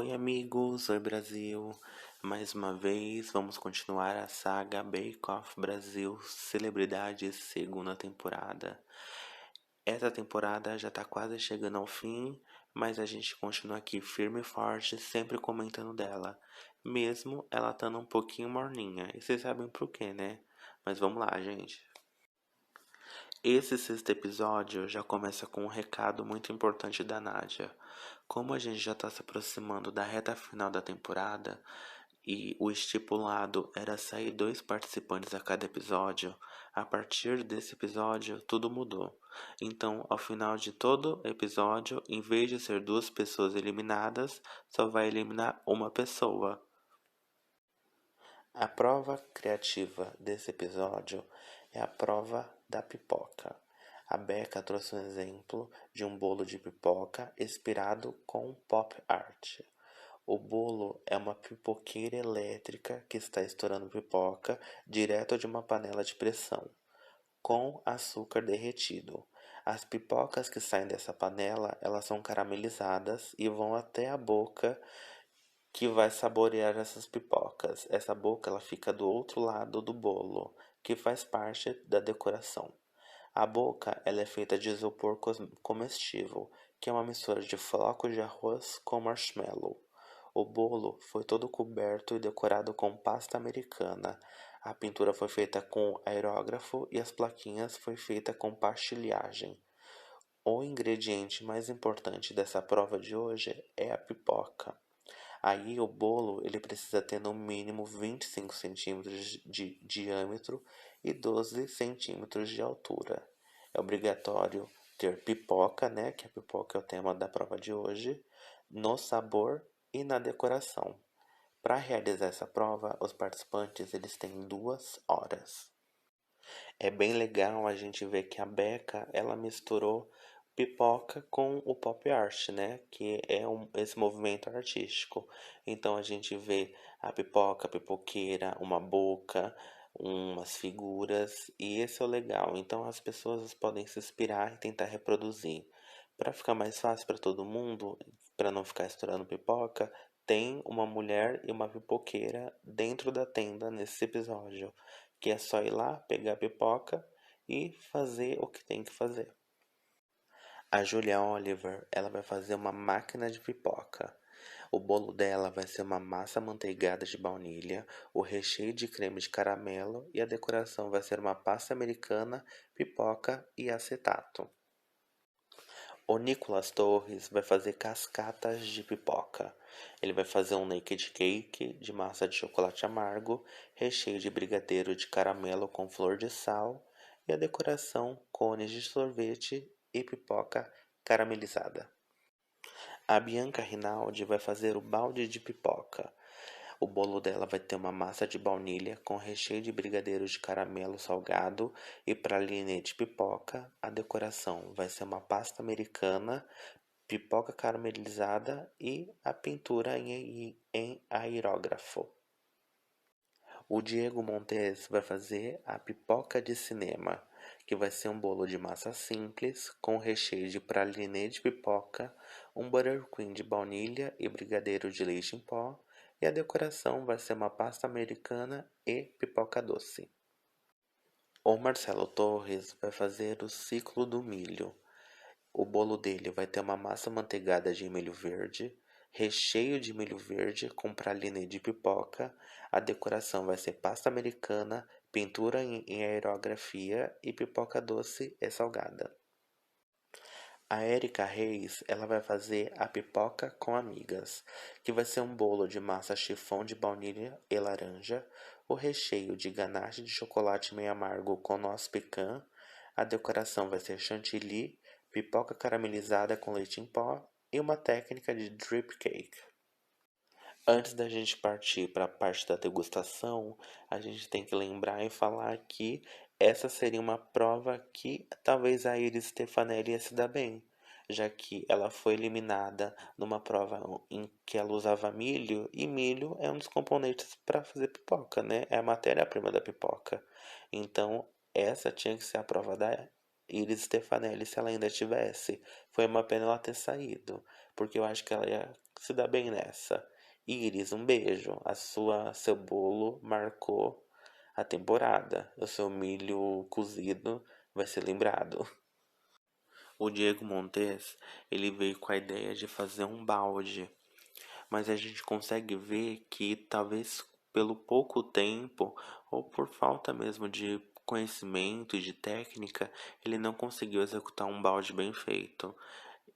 Oi, amigos, oi, Brasil. Mais uma vez, vamos continuar a saga Bake Off Brasil Celebridades, segunda temporada. Essa temporada já tá quase chegando ao fim, mas a gente continua aqui firme e forte, sempre comentando dela, mesmo ela estando um pouquinho morninha. E vocês sabem por quê, né? Mas vamos lá, gente. Esse sexto episódio já começa com um recado muito importante da Nádia. Como a gente já está se aproximando da reta final da temporada e o estipulado era sair 2 participantes a cada episódio, a partir desse episódio tudo mudou. Então, ao final de todo episódio, em vez de ser 2 pessoas eliminadas, só vai eliminar uma pessoa. A prova criativa desse episódio é a prova da pipoca. A Becca trouxe um exemplo de um bolo de pipoca inspirado com pop art. O bolo é uma pipoqueira elétrica que está estourando pipoca direto de uma panela de pressão, com açúcar derretido. As pipocas que saem dessa panela, elas são caramelizadas e vão até a boca que vai saborear essas pipocas. Essa boca ela fica do outro lado do bolo, que faz parte da decoração. A boca ela é feita de isopor comestível, que é uma mistura de flocos de arroz com marshmallow. O bolo foi todo coberto e decorado com pasta americana. A pintura foi feita com aerógrafo e as plaquinhas foi feita com pastilhagem. O ingrediente mais importante dessa prova de hoje é a pipoca. Aí o bolo ele precisa ter no mínimo 25 centímetros de diâmetro e 12 centímetros de altura. É obrigatório ter pipoca, né? Que a pipoca é o tema da prova de hoje, no sabor e na decoração. Para realizar essa prova, os participantes eles têm 2 horas. É bem legal a gente ver que a Becca ela misturou pipoca com o pop art, né? Que é esse movimento artístico. Então a gente vê a pipoca, a pipoqueira, uma boca, umas figuras, e esse é o legal. Então as pessoas podem se inspirar e tentar reproduzir. Para ficar mais fácil para todo mundo, para não ficar estourando pipoca, tem uma mulher e uma pipoqueira dentro da tenda nesse episódio, que é só ir lá, pegar a pipoca e fazer o que tem que fazer. A Julia Oliver, ela vai fazer uma máquina de pipoca. O bolo dela vai ser uma massa amanteigada de baunilha, o recheio de creme de caramelo e a decoração vai ser uma pasta americana, pipoca e acetato. O Nicolas Torres vai fazer cascatas de pipoca. Ele vai fazer um naked cake de massa de chocolate amargo, recheio de brigadeiro de caramelo com flor de sal e a decoração cones de sorvete e pipoca caramelizada. A Bianca Rinaldi vai fazer o balde de pipoca. O bolo dela vai ter uma massa de baunilha com recheio de brigadeiro de caramelo salgado e pralinê de pipoca. A decoração vai ser uma pasta americana, pipoca caramelizada e a pintura em aerógrafo. O Diego Montes vai fazer a pipoca de cinema, que vai ser um bolo de massa simples, com recheio de pralinê de pipoca, um buttercream de baunilha e brigadeiro de leite em pó, e a decoração vai ser uma pasta americana e pipoca doce. O Marcelo Torres vai fazer o ciclo do milho. O bolo dele vai ter uma massa manteigada de milho verde, recheio de milho verde com pralinê de pipoca. A decoração vai ser pasta americana, pintura em aerografia e pipoca doce e salgada. A Erika Reis, ela vai fazer a pipoca com amigas, que vai ser um bolo de massa chifão de baunilha e laranja, o recheio de ganache de chocolate meio amargo com noz pecan, a decoração vai ser chantilly, pipoca caramelizada com leite em pó e uma técnica de drip cake. Antes da gente partir para a parte da degustação, a gente tem que lembrar e falar que essa seria uma prova que talvez a Iris Stefanelli ia se dar bem, já que ela foi eliminada numa prova em que ela usava milho, e milho é um dos componentes para fazer pipoca, né? É a matéria-prima da pipoca. Então, essa tinha que ser a prova da Iris Stefanelli se ela ainda tivesse. Foi uma pena ela ter saído, porque eu acho que ela ia se dar bem nessa. Iris, um beijo. Seu bolo marcou a temporada. O seu milho cozido vai ser lembrado. O Diego Montes, ele veio com a ideia de fazer um balde, mas a gente consegue ver que talvez pelo pouco tempo ou por falta mesmo de conhecimento e de técnica, ele não conseguiu executar um balde bem feito.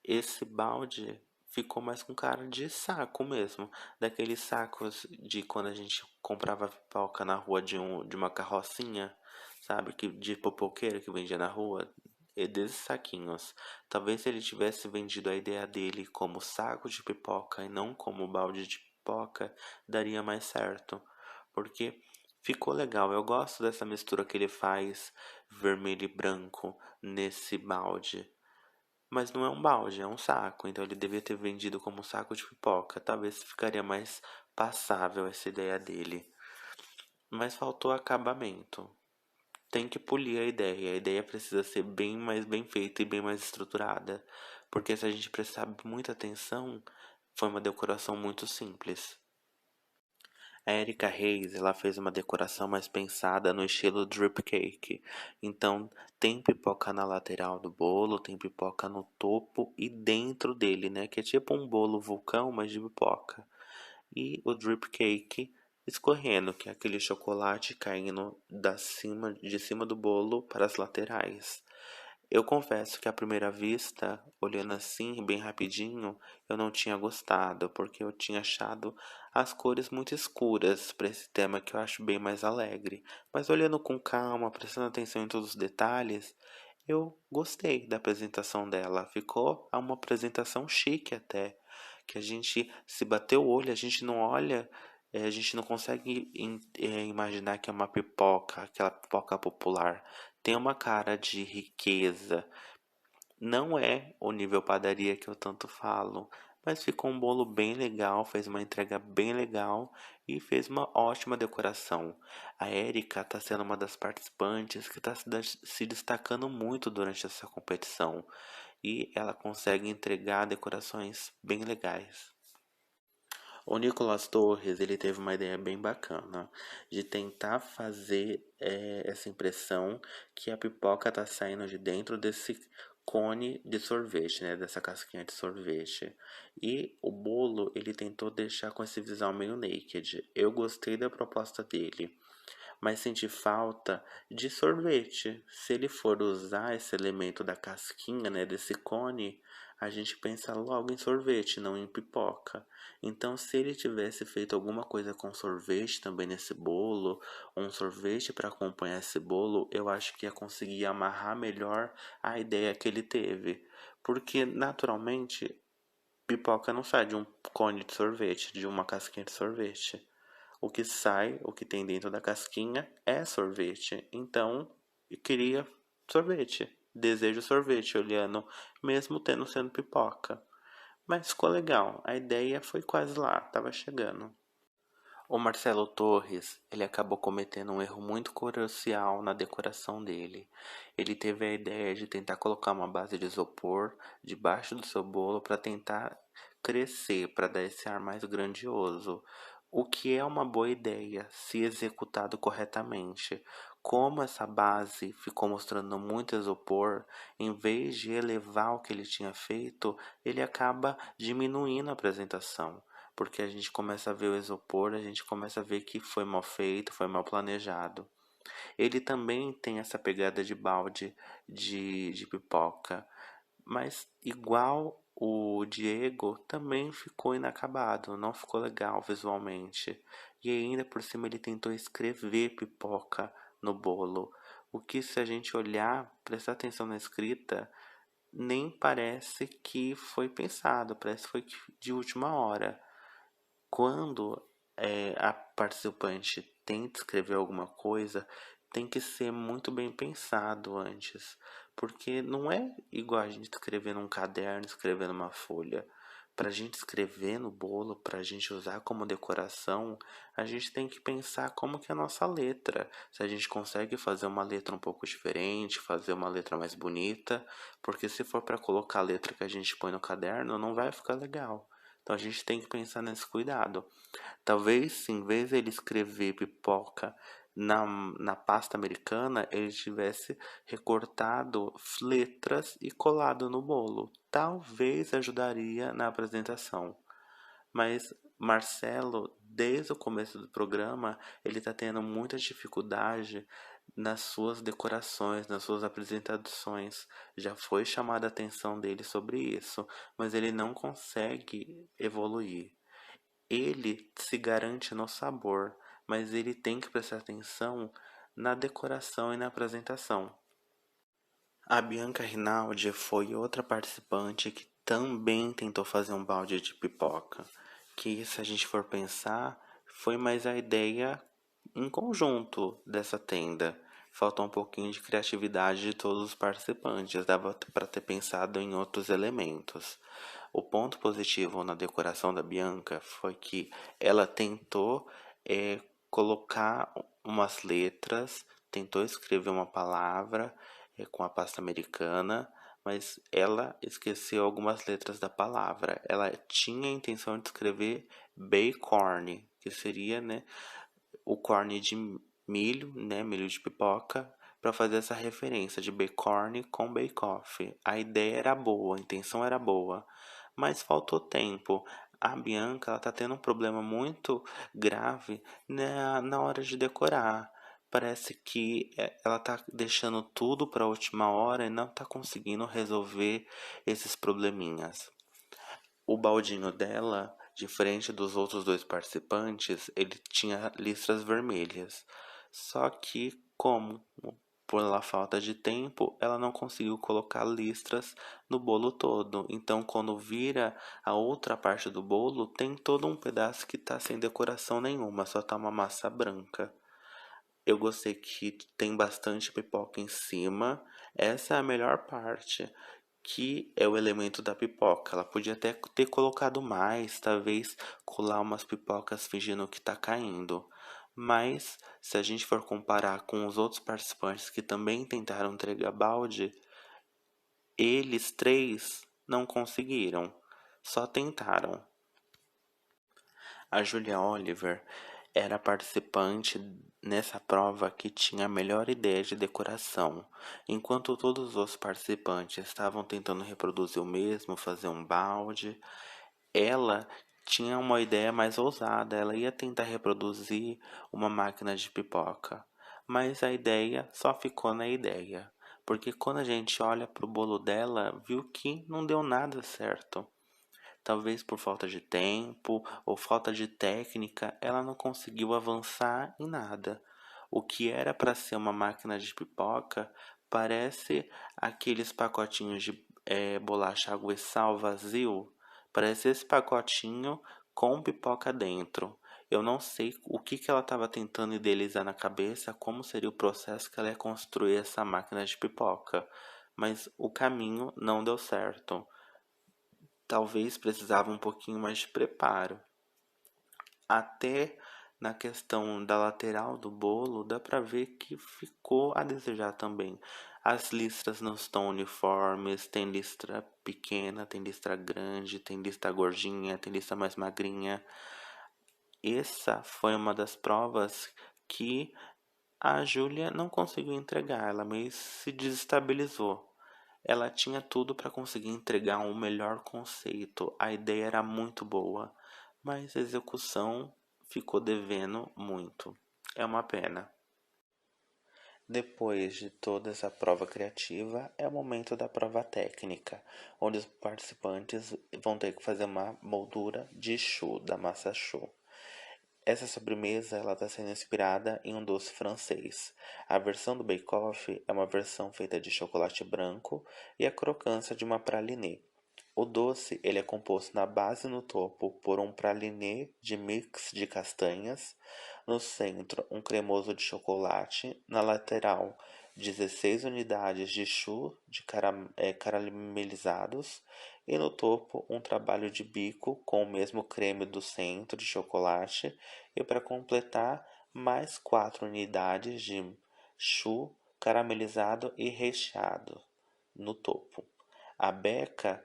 Esse balde ficou mais com cara de saco mesmo, daqueles sacos de quando a gente comprava pipoca na rua de uma carrocinha, sabe, que de popoqueiro que vendia na rua, e desses saquinhos. Talvez se ele tivesse vendido a ideia dele como saco de pipoca e não como balde de pipoca, daria mais certo, porque ficou legal. Eu gosto dessa mistura que ele faz vermelho e branco nesse balde. Mas não é um balde, é um saco. Então ele devia ter vendido como um saco de pipoca. Talvez ficaria mais passável essa ideia dele. Mas faltou acabamento. Tem que polir a ideia. A ideia precisa ser bem mais bem feita e bem mais estruturada. Porque se a gente prestar muita atenção, foi uma decoração muito simples. A Erika Reis, ela fez uma decoração mais pensada no estilo drip cake. Então, tem pipoca na lateral do bolo, tem pipoca no topo e dentro dele, né? Que é tipo um bolo vulcão, mas de pipoca. E o drip cake escorrendo, que é aquele chocolate caindo de cima do bolo para as laterais. Eu confesso que à primeira vista, olhando assim, bem rapidinho, eu não tinha gostado, porque eu tinha achado as cores muito escuras para esse tema que eu acho bem mais alegre. Mas olhando com calma, prestando atenção em todos os detalhes, eu gostei da apresentação dela. Ficou uma apresentação chique até, que a gente se bater o olho, a gente não olha, a gente não consegue imaginar que é uma pipoca, aquela pipoca popular. Tem uma cara de riqueza. Não é o nível padaria que eu tanto falo, mas ficou um bolo bem legal, fez uma entrega bem legal e fez uma ótima decoração. A Erika está sendo uma das participantes que está se destacando muito durante essa competição e ela consegue entregar decorações bem legais. O Nicolas Torres, ele teve uma ideia bem bacana de tentar fazer essa impressão que a pipoca tá saindo de dentro desse cone de sorvete, né, dessa casquinha de sorvete. E o bolo, ele tentou deixar com esse visual meio naked. Eu gostei da proposta dele, mas senti falta de sorvete. Se ele for usar esse elemento da casquinha, né, desse cone, a gente pensa logo em sorvete, não em pipoca. Então, se ele tivesse feito alguma coisa com sorvete também nesse bolo, um sorvete para acompanhar esse bolo, eu acho que ia conseguir amarrar melhor a ideia que ele teve. Porque, naturalmente, pipoca não sai de um cone de sorvete, de uma casquinha de sorvete. O que sai, o que tem dentro da casquinha é sorvete. Então, eu queria sorvete. Desejo sorvete, olhando, mesmo tendo sendo pipoca. Mas ficou legal. A ideia foi quase lá, tava chegando. O Marcelo Torres, ele acabou cometendo um erro muito crucial na decoração dele. Ele teve a ideia de tentar colocar uma base de isopor debaixo do seu bolo para tentar crescer, para dar esse ar mais grandioso. O que é uma boa ideia, se executado corretamente. Como essa base ficou mostrando muito isopor, em vez de elevar o que ele tinha feito, ele acaba diminuindo a apresentação porque a gente começa a ver o isopor, a gente começa a ver que foi mal feito, foi mal planejado. Ele também tem essa pegada de balde de pipoca, mas igual o Diego também ficou inacabado, não ficou legal visualmente. E ainda por cima ele tentou escrever pipoca no bolo, o que se a gente olhar, prestar atenção na escrita, nem parece que foi pensado, parece que foi de última hora. Quando a participante tenta escrever alguma coisa, tem que ser muito bem pensado antes, porque não é igual a gente escrever num caderno, escrever numa folha. para a gente escrever no bolo, para a gente usar como decoração, a gente tem que pensar como que é a nossa letra. Se a gente consegue fazer uma letra um pouco diferente, fazer uma letra mais bonita, porque se for para colocar a letra que a gente põe no caderno, não vai ficar legal. Então a gente tem que pensar nesse cuidado. Talvez, se em vez de ele escrever pipoca na, na pasta americana, ele tivesse recortado letras e colado no bolo. Talvez ajudaria na apresentação. Mas Marcelo, desde o começo do programa, ele está tendo muita dificuldade nas suas decorações, nas suas apresentações. Já foi chamada a atenção dele sobre isso, mas ele não consegue evoluir. Ele se garante no sabor, mas ele tem que prestar atenção na decoração e na apresentação. A Bianca Rinaldi foi outra participante que também tentou fazer um balde de pipoca, que se a gente for pensar, foi mais a ideia em conjunto dessa tenda. Faltou um pouquinho de criatividade de todos os participantes, dava para ter pensado em outros elementos. O ponto positivo na decoração da Bianca foi que ela tentou colocar umas letras, tentou escrever uma palavra com a pasta americana, mas ela esqueceu algumas letras da palavra. Ela tinha a intenção de escrever bacon, que seria, né, o corn de milho, né, milho de pipoca, para fazer essa referência de bacon com bake-off. A ideia era boa, a intenção era boa, mas faltou tempo. A Bianca ela tá tendo um problema muito grave na hora de decorar. Parece que ela tá deixando tudo para a última hora e não tá conseguindo resolver esses probleminhas. O baldinho dela, diferente dos outros dois participantes, ele tinha listras vermelhas. Só que, como pela falta de tempo, ela não conseguiu colocar listras no bolo todo. Então, quando vira a outra parte do bolo, tem todo um pedaço que tá sem decoração nenhuma, só tá uma massa branca. Eu gostei que tem bastante pipoca em cima. Essa é a melhor parte, que é o elemento da pipoca. Ela podia até ter colocado mais, talvez colar umas pipocas fingindo que tá caindo. Mas se a gente for comparar com os outros participantes que também tentaram entregar balde, eles três não conseguiram, só tentaram. A Julia Oliver era a participante nessa prova que tinha a melhor ideia de decoração. Enquanto todos os participantes estavam tentando reproduzir o mesmo, fazer um balde, ela tinha uma ideia mais ousada. Ela ia tentar reproduzir uma máquina de pipoca. Mas a ideia só ficou na ideia. Porque quando a gente olha para o bolo dela, viu que não deu nada certo. Talvez por falta de tempo ou falta de técnica, ela não conseguiu avançar em nada. O que era para ser uma máquina de pipoca parece aqueles pacotinhos de bolacha água e sal vazio. Parece esse pacotinho com pipoca dentro. Eu não sei o que ela estava tentando idealizar na cabeça, como seria o processo que ela ia construir essa máquina de pipoca, mas o caminho não deu certo. Talvez precisava um pouquinho mais de preparo. Até na questão da lateral do bolo, dá para ver que ficou a desejar também. As listras não estão uniformes, tem listra pequena, tem listra grande, tem lista gordinha, tem lista mais magrinha. Essa foi uma das provas que a Júlia não conseguiu entregar, ela meio se desestabilizou. Ela tinha tudo para conseguir entregar um melhor conceito. A ideia era muito boa, mas a execução ficou devendo muito. É uma pena. Depois de toda essa prova criativa, é o momento da prova técnica, onde os participantes vão ter que fazer uma moldura de choux, da massa choux. Essa sobremesa ela está sendo inspirada em um doce francês. A versão do Bake Off é uma versão feita de chocolate branco e a crocância de uma pralinée. O doce ele é composto na base e no topo por um pralinée de mix de castanhas, no centro um cremoso de chocolate, na lateral 16 unidades de chu de caramelizados e no topo um trabalho de bico com o mesmo creme do centro de chocolate e para completar mais 4 unidades de chu caramelizado e recheado no topo. A Beca,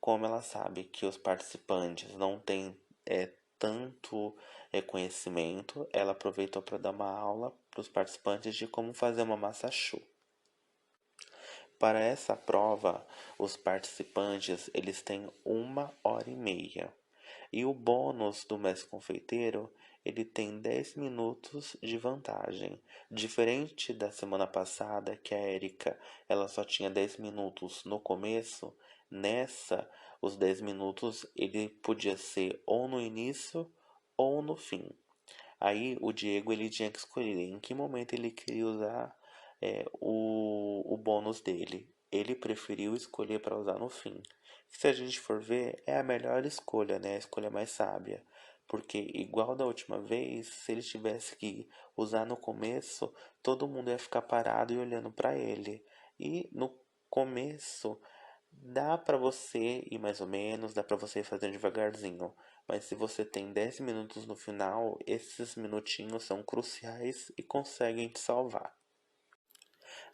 como ela sabe que os participantes não têm tanto conhecimento, ela aproveitou para dar uma aula para os participantes de como fazer uma massa choux. Para essa prova, os participantes eles têm 1 hora e meia. E o bônus do mestre confeiteiro, ele tem 10 minutos de vantagem. Diferente da semana passada, que a Érica ela só tinha 10 minutos no começo, nessa, os 10 minutos ele podia ser ou no início ou no fim. Aí o Diego ele tinha que escolher em que momento ele queria usar o bônus dele. Ele preferiu escolher para usar no fim. Se a gente for ver, é a melhor escolha, né? A escolha mais sábia. Porque, igual da última vez, se ele tivesse que usar no começo, todo mundo ia ficar parado e olhando para ele. E no começo, dá para você ir mais ou menos, dá para você ir fazendo devagarzinho. Mas se você tem 10 minutos no final, esses minutinhos são cruciais e conseguem te salvar.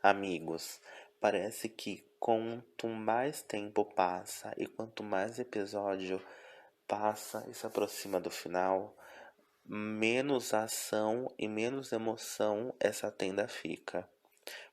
Amigos, parece que quanto mais tempo passa e quanto mais episódio passa e se aproxima do final, menos ação e menos emoção essa tenda fica.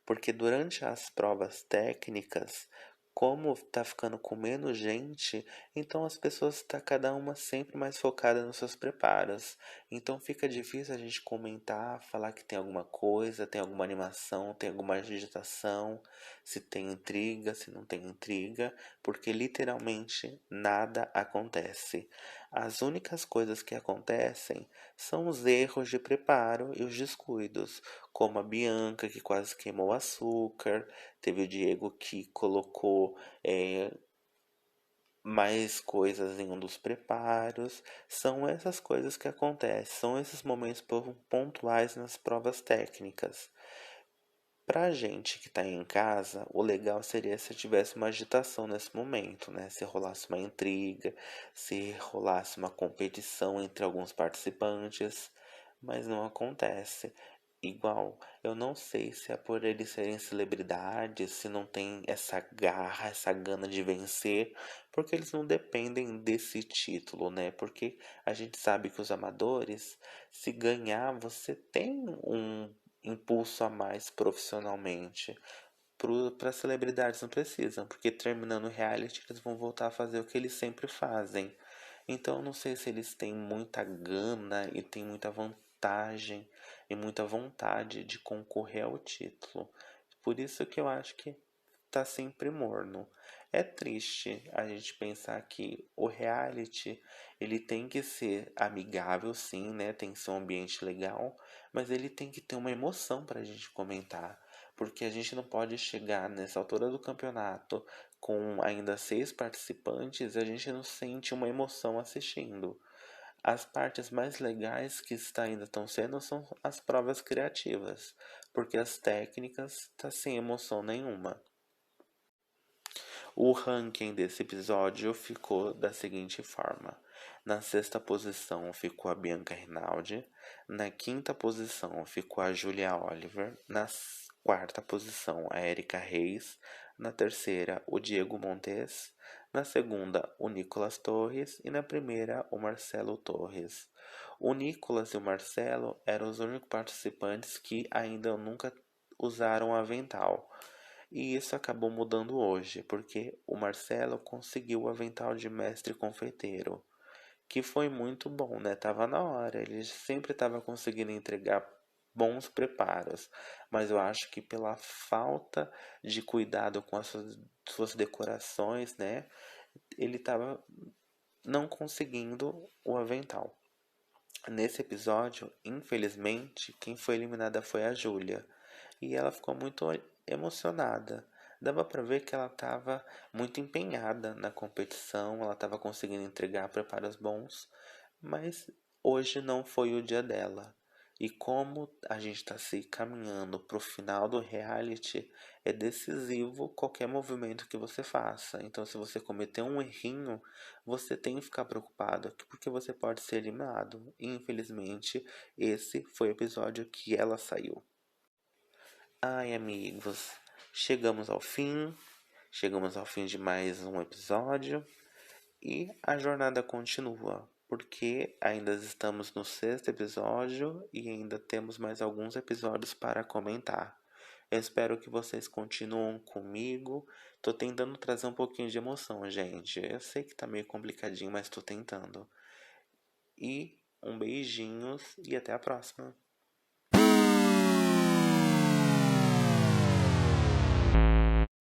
Porque durante as provas técnicas, como tá ficando com menos gente, então as pessoas tá cada uma sempre mais focada nos seus preparos. Então fica difícil a gente comentar, falar que tem alguma coisa, tem alguma animação, tem alguma agitação, se tem intriga, se não tem intriga, porque literalmente nada acontece. As únicas coisas que acontecem são os erros de preparo e os descuidos, como a Bianca que quase queimou o açúcar, teve o Diego que colocou mais coisas em um dos preparos. São essas coisas que acontecem, são esses momentos pontuais nas provas técnicas. Pra gente que tá em casa, o legal seria se tivesse uma agitação nesse momento, né? Se rolasse uma intriga, se rolasse uma competição entre alguns participantes, mas não acontece. Igual, eu não sei se é por eles serem celebridades, se não tem essa garra, essa gana de vencer, porque eles não dependem desse título, né? Porque a gente sabe que os amadores, se ganhar, você tem um impulso a mais profissionalmente. Para celebridades não precisam, porque terminando o reality eles vão voltar a fazer o que eles sempre fazem. Então não sei se eles têm muita gana e têm muita vantagem e muita vontade de concorrer ao título. Por isso que eu acho que tá sempre morno. É triste a gente pensar que o reality ele tem que ser amigável, sim, né? Tem que ser um ambiente legal, mas ele tem que ter uma emoção para a gente comentar, porque a gente não pode chegar nessa altura do campeonato com ainda 6 participantes e a gente não sente uma emoção assistindo. As partes mais legais que ainda estão sendo são as provas criativas, porque as técnicas tá sem emoção nenhuma. O ranking desse episódio ficou da seguinte forma: na sexta posição ficou a Bianca Rinaldi, na quinta posição ficou a Julia Oliver, na quarta posição a Erika Reis, na terceira o Diego Montes, na segunda o Nicolas Torres e na primeira o Marcelo Torres. O Nicolas e o Marcelo eram os únicos participantes que ainda nunca usaram avental. E isso acabou mudando hoje, porque o Marcelo conseguiu o avental de mestre confeiteiro, que foi muito bom, né? Tava na hora, ele sempre estava conseguindo entregar bons preparos, mas eu acho que pela falta de cuidado com as suas decorações, né? Ele estava não conseguindo o avental. Nesse episódio, infelizmente, quem foi eliminada foi a Júlia. E ela ficou muito emocionada. Dava para ver que ela estava muito empenhada na competição, ela estava conseguindo entregar preparos bons, mas hoje não foi o dia dela. E como a gente está se caminhando para o final do reality, é decisivo qualquer movimento que você faça. Então, se você cometer um errinho, você tem que ficar preocupado, porque você pode ser eliminado. E, infelizmente, esse foi o episódio que ela saiu. Ai, amigos, chegamos ao fim de mais um episódio e a jornada continua, porque ainda estamos no sexto episódio e ainda temos mais alguns episódios para comentar. Eu espero que vocês continuem comigo. Tô tentando trazer um pouquinho de emoção, gente. Eu sei que tá meio complicadinho, mas tô tentando. E um beijinhos e até a próxima.